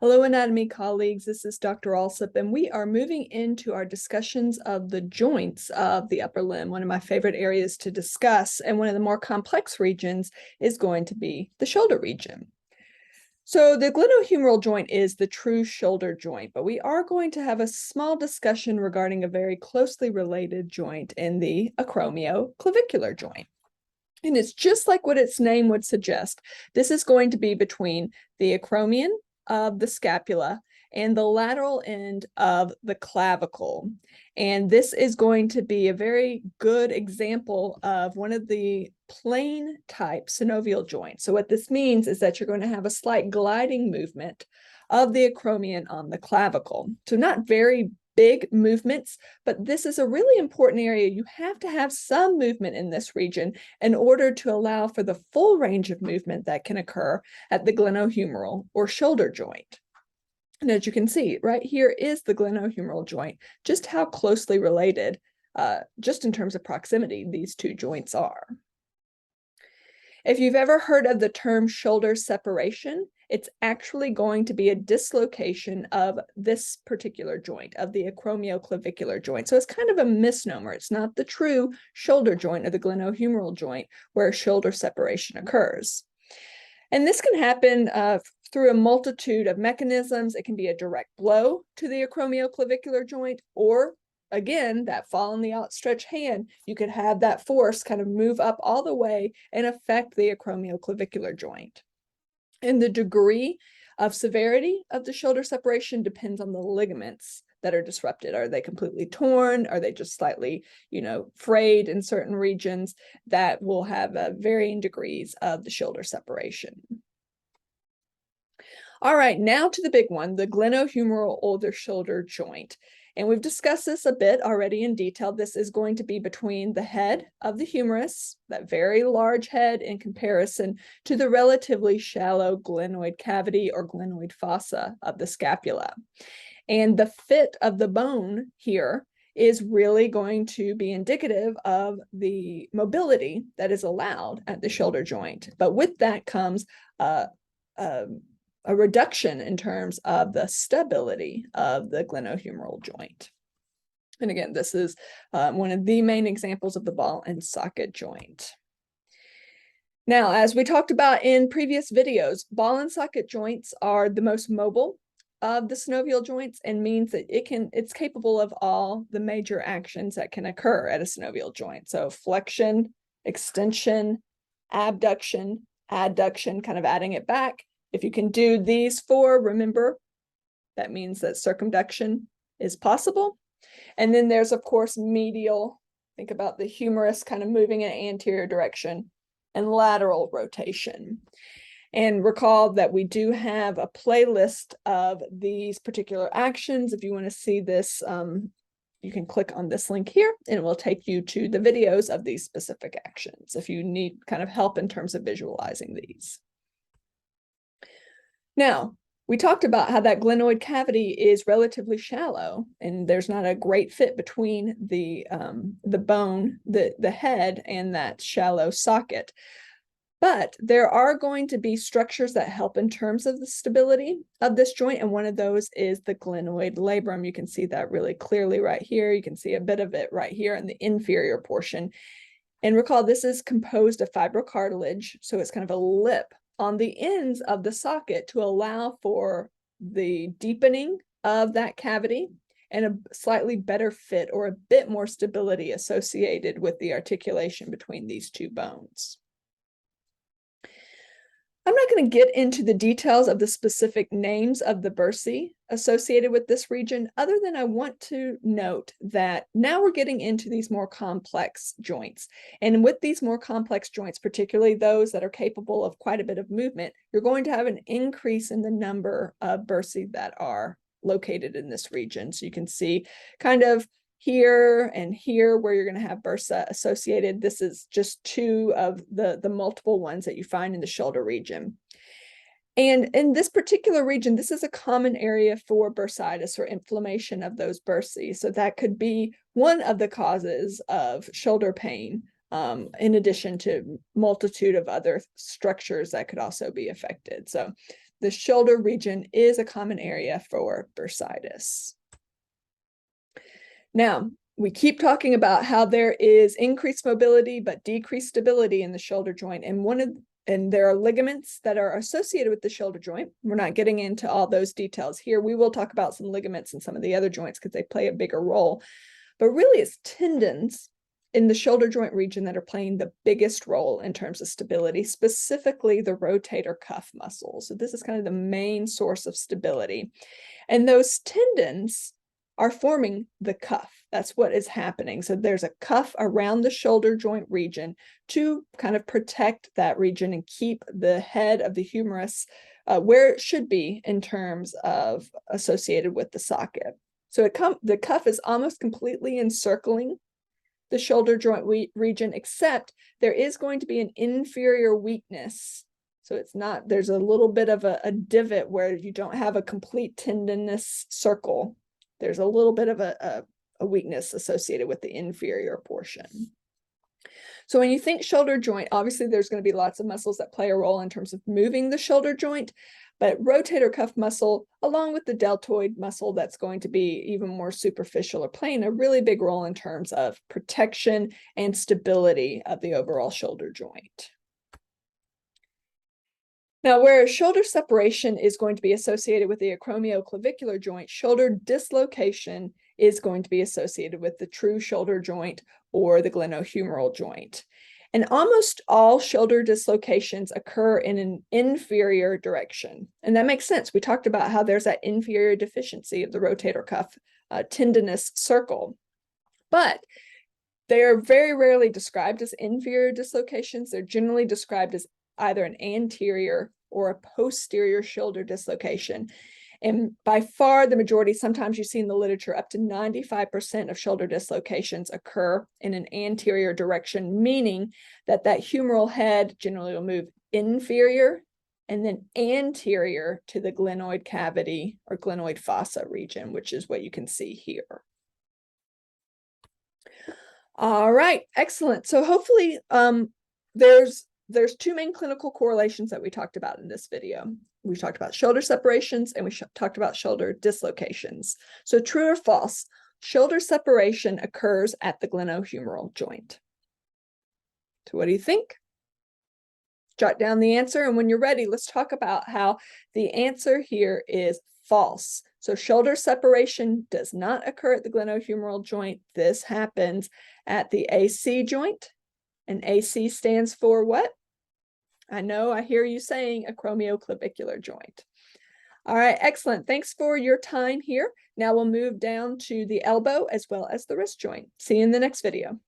Hello, anatomy colleagues. This is Dr. Alsop, and we are moving into our discussions of the joints of the upper limb, one of my favorite areas to discuss. And one of the more complex regions is going to be the shoulder region. So the glenohumeral joint is the true shoulder joint, but we are going to have a small discussion regarding a very closely related joint in the acromioclavicular joint. And it's just like what its name would suggest. This is going to be between the acromion of the scapula and the lateral end of the clavicle. And this is going to be a very good example of one of the plane type synovial joints. So what this means is that you're going to have a slight gliding movement of the acromion on the clavicle. So not very big movements, but this is a really important area. You have to have some movement in this region in order to allow for the full range of movement that can occur at the glenohumeral or shoulder joint. And as you can see, right here is the glenohumeral joint, just how closely related, just in terms of proximity, these two joints are. If you've ever heard of the term shoulder separation, it's actually going to be a dislocation of this particular joint, of the acromioclavicular joint. So it's kind of a misnomer. It's not the true shoulder joint or the glenohumeral joint where shoulder separation occurs. And this can happen through a multitude of mechanisms. It can be a direct blow to the acromioclavicular joint, or again, that fall in the outstretched hand, you could have that force kind of move up all the way and affect the acromioclavicular joint. And the degree of severity of the shoulder separation depends on the ligaments that are disrupted. Are they completely torn? Are they just slightly, frayed in certain regions? That will have varying degrees of the shoulder separation. All right, now to the big one, the glenohumeral older shoulder joint. And we've discussed this a bit already in detail. This is going to be between the head of the humerus, that very large head in comparison to the relatively shallow glenoid cavity or glenoid fossa of the scapula. And the fit of the bone here is really going to be indicative of the mobility that is allowed at the shoulder joint. But with that comes a reduction in terms of the stability of the glenohumeral joint. And again, this is one of the main examples of the ball and socket joint. Now, as we talked about in previous videos, ball and socket joints are the most mobile of the synovial joints, and means that it's capable of all the major actions that can occur at a synovial joint. So flexion, extension, abduction, adduction, kind of adding it back. If you can do these four, remember, that means that circumduction is possible. And then there's, of course, medial. Think about the humerus kind of moving in an anterior direction, and lateral rotation. And recall that we do have a playlist of these particular actions. If you want to see this, you can click on this link here, and it will take you to the videos of these specific actions if you need kind of help in terms of visualizing these. Now, we talked about how that glenoid cavity is relatively shallow, and there's not a great fit between the bone, the head, and that shallow socket. But there are going to be structures that help in terms of the stability of this joint, and one of those is the glenoid labrum. You can see that really clearly right here. You can see a bit of it right here in the inferior portion. And recall, this is composed of fibrocartilage, so it's kind of a lip on the ends of the socket to allow for the deepening of that cavity and a slightly better fit or a bit more stability associated with the articulation between these two bones. I'm not going to get into the details of the specific names of the bursae associated with this region, other than I want to note that now we're getting into these more complex joints. And with these more complex joints, particularly those that are capable of quite a bit of movement, you're going to have an increase in the number of bursae that are located in this region. So you can see kind of here and here where you're going to have bursa associated. This is just two of the multiple ones that you find in the shoulder region. And in this particular region, this is a common area for bursitis or inflammation of those bursae. So that could be one of the causes of shoulder pain, in addition to multitude of other structures that could also be affected. So the shoulder region is a common area for bursitis. Now, we keep talking about how there is increased mobility but decreased stability in the shoulder joint, and there are ligaments that are associated with the shoulder joint. We're not getting into all those details here. We will talk about some ligaments and some of the other joints because they play a bigger role. But really, it's tendons in the shoulder joint region that are playing the biggest role in terms of stability, specifically the rotator cuff muscle. So this is kind of the main source of stability. And those tendons are forming the cuff. That's what is happening. So there's a cuff around the shoulder joint region to kind of protect that region and keep the head of the humerus where it should be in terms of associated with the socket. So the cuff is almost completely encircling the shoulder joint region, except there is going to be an inferior weakness. So it's not, there's a little bit of a divot where you don't have a complete tendinous circle. There's a little bit of a weakness associated with the inferior portion. So when you think shoulder joint, obviously there's going to be lots of muscles that play a role in terms of moving the shoulder joint, but rotator cuff muscle, along with the deltoid muscle, that's going to be even more superficial, are playing a really big role in terms of protection and stability of the overall shoulder joint. Now, where shoulder separation is going to be associated with the acromioclavicular joint, shoulder dislocation is going to be associated with the true shoulder joint or the glenohumeral joint. And almost all shoulder dislocations occur in an inferior direction. And that makes sense. We talked about how there's that inferior deficiency of the rotator cuff tendinous circle. But they are very rarely described as inferior dislocations. They're generally described as either an anterior or a posterior shoulder dislocation. And by far the majority, sometimes you see in the literature, up to 95% of shoulder dislocations occur in an anterior direction, meaning that that humeral head generally will move inferior and then anterior to the glenoid cavity or glenoid fossa region, which is what you can see here. All right, excellent. So hopefully there's two main clinical correlations that we talked about in this video. We talked about shoulder separations and we talked about shoulder dislocations. So true or false, shoulder separation occurs at the glenohumeral joint. So what do you think? Jot down the answer, and when you're ready, let's talk about how the answer here is false. So shoulder separation does not occur at the glenohumeral joint. This happens at the AC joint, and AC stands for what? I know, I hear you saying acromioclavicular joint. All right, excellent. Thanks for your time here. Now we'll move down to the elbow as well as the wrist joint. See you in the next video.